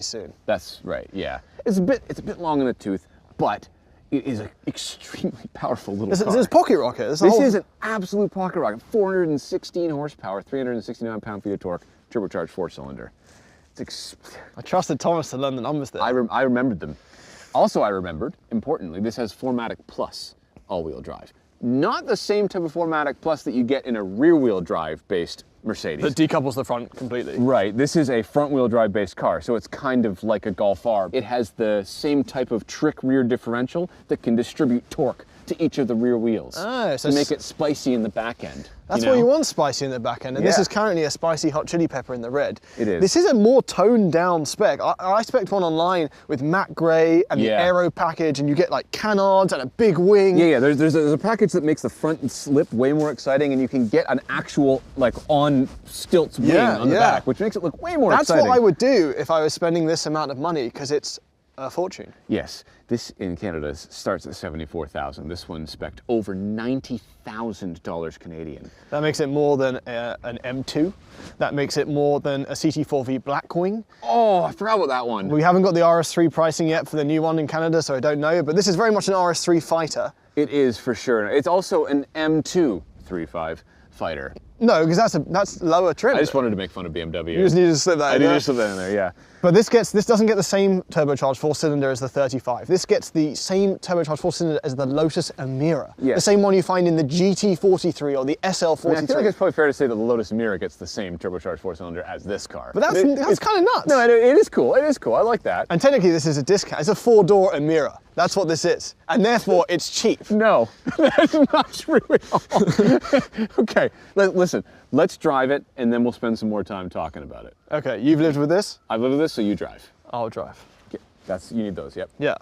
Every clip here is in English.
soon. That's right, yeah. It's a bit long in the tooth, but it is an extremely powerful little car. This is pocket rocket. This is an absolute pocket rocket. 416 horsepower, 369 pound-feet of torque, turbocharged 4-cylinder. I trusted Thomas to learn the numbers there. I remembered them. Also, I remembered, importantly, this has 4MATIC Plus all-wheel drive. Not the same type of 4MATIC Plus that you get in a rear-wheel drive-based Mercedes. That decouples the front completely. Right, this is a front-wheel drive-based car, so it's kind of like a Golf R. It has the same type of trick rear differential that can distribute torque to each of the rear wheels to make it spicy in the back end. That's what you want, spicy in the back end, and this is currently a spicy hot chili pepper in the red. It is. This is a more toned down spec. I spec'd one online with matte grey and the aero package, and you get like canards and a big wing. Yeah, there's a package that makes the front slip way more exciting, and you can get an actual like on stilts wing on the back, which makes it look way more exciting. That's what I would do if I was spending this amount of money, because it's a fortune. Yes, this in Canada starts at $74,000. This one's spec'd over $90,000 Canadian. That makes it more than an M2. That makes it more than a CT4V Blackwing. Oh, I forgot about that one. We haven't got the RS3 pricing yet for the new one in Canada, so I don't know, but this is very much an RS3 fighter. It is for sure. It's also an M2 3.5 fighter. No, because that's lower trim. I just wanted to make fun of BMW. You just need to slip that in there. I need to slip that in there, yeah. But this doesn't get the same turbocharged 4-cylinder as the 35. This gets the same turbocharged 4-cylinder as the Lotus Emira. Yes. The same one you find in the GT43 or the SL43. I feel like it's probably fair to say that the Lotus Emira gets the same turbocharged 4-cylinder as this car. But that's kind of nuts. No, it is cool. It is cool. I like that. And technically this is a discount. It's a 4-door Emira. That's what this is. And therefore it's cheap. No, that's not true at all. Okay, listen. Let's drive it, and then we'll spend some more time talking about it. Okay, you've lived with this? I've lived with this, so you drive. I'll drive. Okay, you need those, yep. Yeah.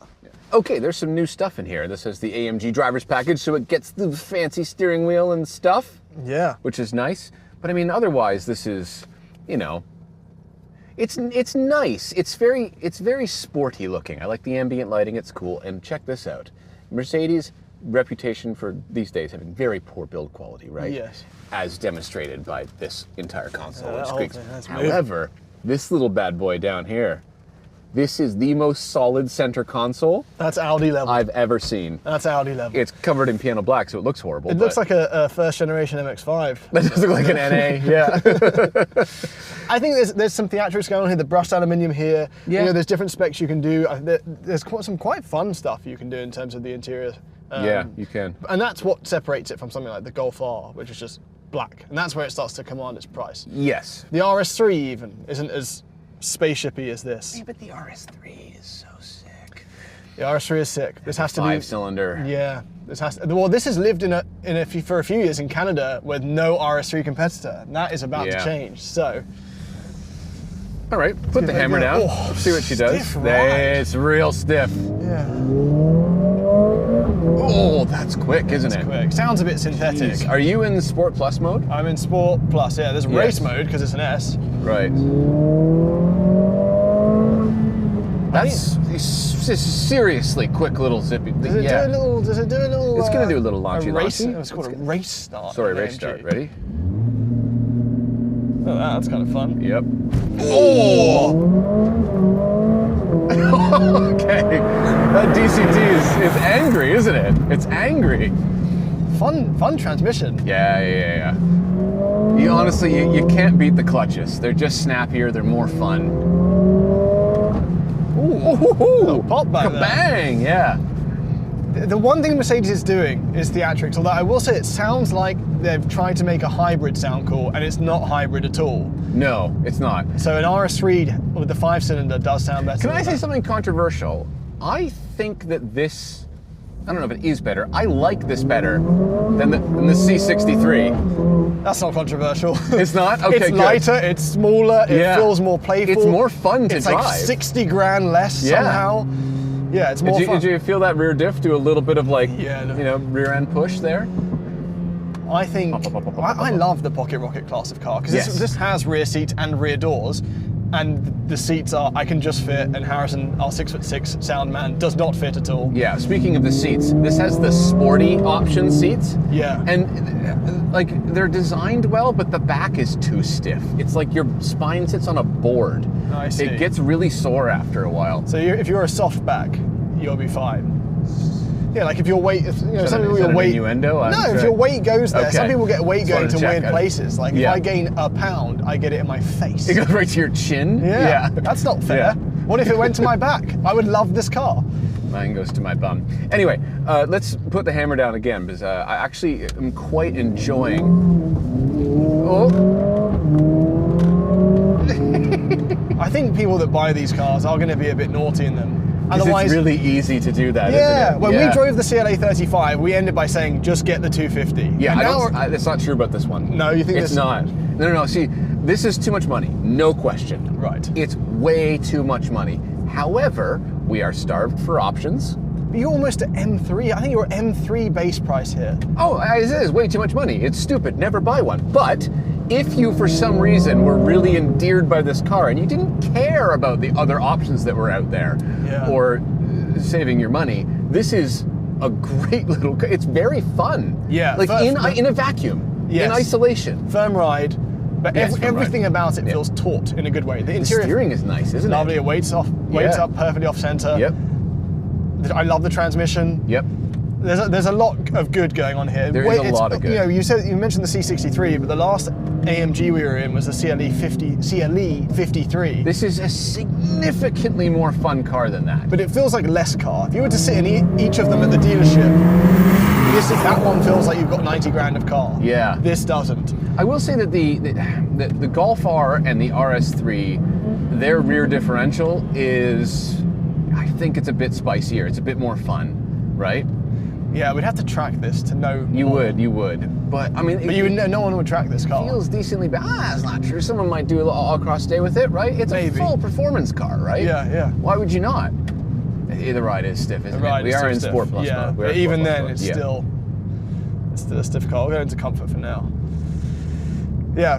Okay, there's some new stuff in here. This is the AMG driver's package, so it gets the fancy steering wheel and stuff. Yeah. Which is nice. But I mean, otherwise, this is, you know, it's nice. It's very sporty looking. I like the ambient lighting, it's cool. And check this out. Mercedes, reputation for these days having very poor build quality, right? Yes. As demonstrated by this entire console, which squeaks. However, However, this little bad boy down here, this is the most solid center console that's Audi level I've ever seen. That's Audi level. It's covered in piano black, so it looks horrible. It looks like a first generation MX-5. That does look like an NA, yeah. I think there's some theatrics going on here. The brushed aluminium here. Yeah. You know, there's different specs you can do. There's some quite fun stuff you can do in terms of the interior. Yeah, you can. And that's what separates it from something like the Golf R, which is just black. And that's where it starts to command its price. Yes. The RS3 even isn't as spaceshipy as this. Yeah, but the RS3 is so sick. The RS3 is sick. This has to be 5-cylinder. Yeah. This has lived for a few years in Canada with no RS3 competitor. And that is about to change. So. All right, put the hammer down. Oh, see what she does. Ride. It's real stiff. Yeah. Oh, that's quick, isn't it? Quick. Sounds a bit synthetic. Jeez. Are you in Sport Plus mode? I'm in Sport Plus, yeah. There's race mode because it's an S. Right. That's seriously quick little zippy. Does it do a little? It's going to do a little launchy. Race. It's called a race start. Sorry, race start. Ready? Oh, that's kind of fun. Yep. Oh! Okay. That DCT is angry, isn't it? It's angry. Fun transmission. Yeah. You honestly, you can't beat the clutches. They're just snappier. They're more fun. Ooh, pop back there. Kabang! Yeah. The one thing Mercedes is doing is theatrics, although I will say it sounds like they've tried to make a hybrid sound cool, and it's not hybrid at all. No, it's not. So an RS3 with the 5-cylinder does sound better. Can I say something controversial? I think that this, I don't know if it is better, I like this better than the C63. That's not controversial. It's not? Okay, it's lighter, it's smaller, it feels more playful. It's more fun to drive. It's like 60 grand less somehow. Yeah, it's more fun. Did you feel that rear diff do a little bit of like, you know, rear end push there? I think, I love the Pocket Rocket class of car, because this has rear seats and rear doors, and the seats are, I can just fit, and Harrison, our 6'6" sound man, does not fit at all. Yeah, speaking of the seats, this has the sporty option seats. Yeah. And like, they're designed well, but the back is too stiff. It's like your spine sits on a board. I see. It gets really sore after a while. So if you're a soft back, you'll be fine. Yeah, like if your weight, some people your weight. Innuendo? If your weight goes there, some Okay. people get weight going to weird check. places. Like if I gain a pound, I get it in my face. It goes right to your chin? Yeah, that's not fair. Yeah. What if it went to my back? I would love this car. Mine goes to my bum. Anyway, let's put the hammer down again because I actually am quite enjoying. Oh. I think people that buy these cars are going to be a bit naughty in them. Otherwise, it's really easy to do that, isn't it? When we drove the CLA35, we ended by saying, just get the 250. Yeah, that's not true about this one. No, you think it's not? No. See, this is too much money, no question. Right. It's way too much money. However, we are starved for options. But you're almost at M3. I think you're at M3 base price here. Oh, it is way too much money. It's stupid. Never buy one. But if you, for some reason, were really endeared by this car and you didn't care about the other options that were out there, or saving your money, this is a great little car. It's very fun. Yeah. Like in a vacuum, in isolation. Firm ride, but everything about it feels taut in a good way. The interior steering is nice, isn't it? Lovely. It weights up perfectly off center. Yep. I love the transmission. Yep. There's a lot of good going on here. There is a lot of good. You mentioned the C63, but the last AMG we were in was the CLE53. This is a significantly more fun car than that. But it feels like less car. If you were to sit in each of them at the dealership, that one feels like you've got 90 grand of car. Yeah. This doesn't. I will say that the Golf R and the RS3, their rear differential is, I think it's a bit spicier. It's a bit more fun, right? Yeah, we'd have to track this to know. You would. But I mean, no one would track this car. Feels decently bad. that's not true. Someone might do an all-cross day with it, right? It's a full performance car, right? Yeah. Why would you not? The ride is stiff, isn't it? We are in Sport Plus mode. But even then, it's still a stiff car. We'll go into comfort for now. Yeah,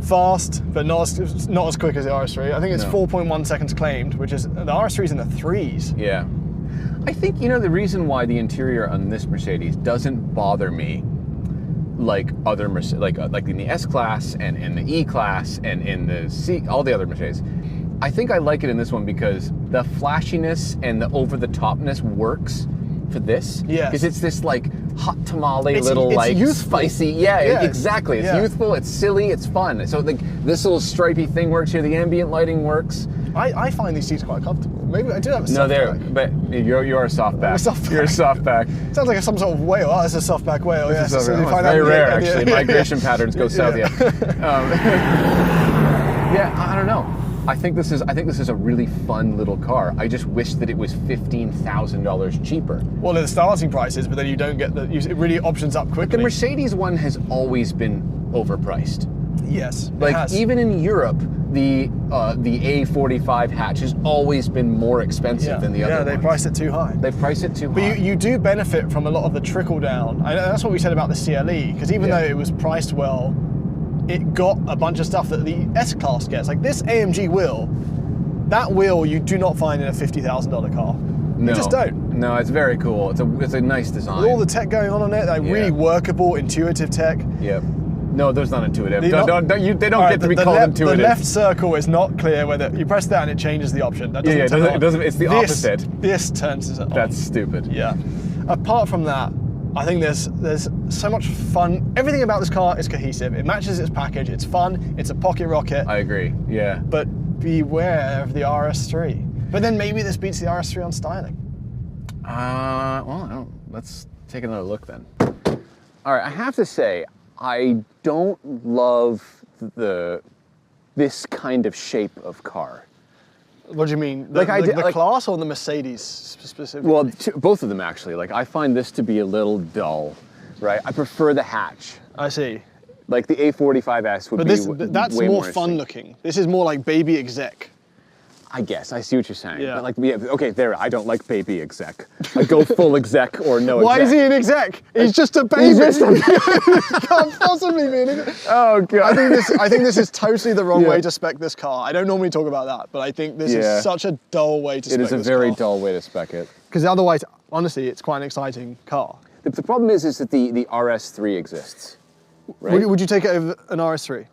fast, but not as quick as the RS3. I think it's 4.1 seconds claimed, which is the RS3's in the 3s. Yeah. I think, the reason why the interior on this Mercedes doesn't bother me like other Mercedes, like in the S-Class and in the E-Class and in the all the other Mercedes, I think I like it in this one because the flashiness and the over-the-topness works for this. Yeah. Because it's this like hot tamale it's like youthful. spicy. Yeah, exactly. It's youthful, it's silly, it's fun. So like this little stripy thing works here, the ambient lighting works. I find these seats quite comfortable. Maybe I do have a soft back. But you're a soft back. You're a soft back. Sounds like some sort of whale. Oh, it's a soft back whale. It's very rare, actually. Migration patterns go south. Yeah. I don't know. I think this is a really fun little car. I just wish that it was $15,000 cheaper. Well, the starting prices, but then you don't get it really options up quickly. The Mercedes one has always been overpriced. Yes, like even in Europe, the A45 hatch has always been more expensive than the other ones. Yeah, they priced it too high. They price it too high. But you do benefit from a lot of the trickle down. That's what we said about the CLE, because even though it was priced well, it got a bunch of stuff that the S-Class gets. Like this AMG wheel, that wheel you do not find in a $50,000 car. No, you just don't. No, it's very cool. It's a nice design. With all the tech going on it, like really workable, intuitive tech. Yep. No, there's not intuitive. They don't get to be called intuitive. The left circle is not clear whether you press that and it changes the option. That doesn't it doesn't. It's the opposite. This turns it on. That's stupid. Yeah. Apart from that, I think there's so much fun. Everything about this car is cohesive. It matches its package. It's fun. It's a pocket rocket. I agree. Yeah. But beware of the RS3. But then maybe this beats the RS3 on styling. Let's take another look then. All right, I have to say, I don't love this kind of shape of car. What do you mean? The class or the Mercedes specifically? Well, both of them actually. Like I find this to be a little dull, right? I prefer the hatch. I see. Like the A45s would be that's way more fun looking. This is more like baby exec. I guess, I see what you're saying. Yeah. But okay, I don't like baby exec. I go full exec or no exec. Why is he an exec? He's just a baby. He can't possibly be an exec. Oh God. I think this is totally the wrong way to spec this car. I don't normally talk about that, but I think this is such a dull way to spec this car. It is a very dull way to spec it. Because otherwise, honestly, it's quite an exciting car. The problem is that the RS3 exists. Right? Would you take it over an RS3?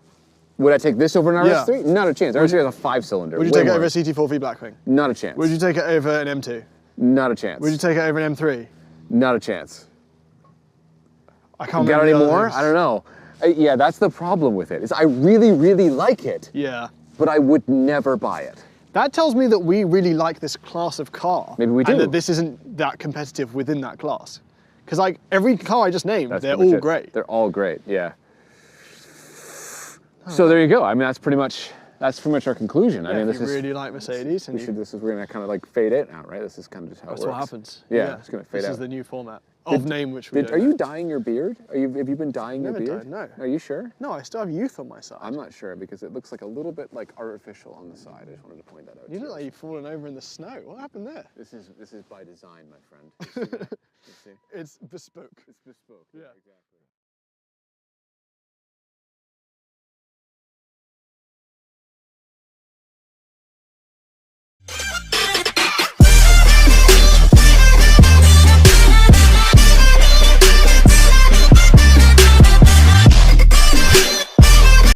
Would I take this over an Yeah. RS3? Not a chance. RS3 has a 5-cylinder. Would you take it over a CT4V Blackwing? Not a chance. Would you take it over an M2? Not a chance. Would you take it over an M3? Not a chance. I can't Got remember any the other more? things. I don't know. Yeah, that's the problem with it. Is I really, really like it, Yeah. but I would never buy it. That tells me that we really like this class of car. Maybe we do. And that this isn't that competitive within that class. Because like every car I just named, That's they're pretty much all it. great. They're all great, yeah. So there you go. I mean, that's pretty much our conclusion. Yeah, I mean, if you really like Mercedes, and we're gonna kind of like fade it out, right? This is kind of just how that's it works. what happens. Yeah, it's gonna fade This out. is the new format of name which we don't Are you know. dyeing your beard? Have you been dyeing your Never beard? dyed, no. Are you sure? No, I still have youth on my side. I'm not sure because it looks like a little bit like artificial on the side. I just wanted to point that out. You to look like you've fallen over in the snow. What happened there? This is by design, my friend. You see that? You see? It's bespoke. It's bespoke. Yeah. Exactly.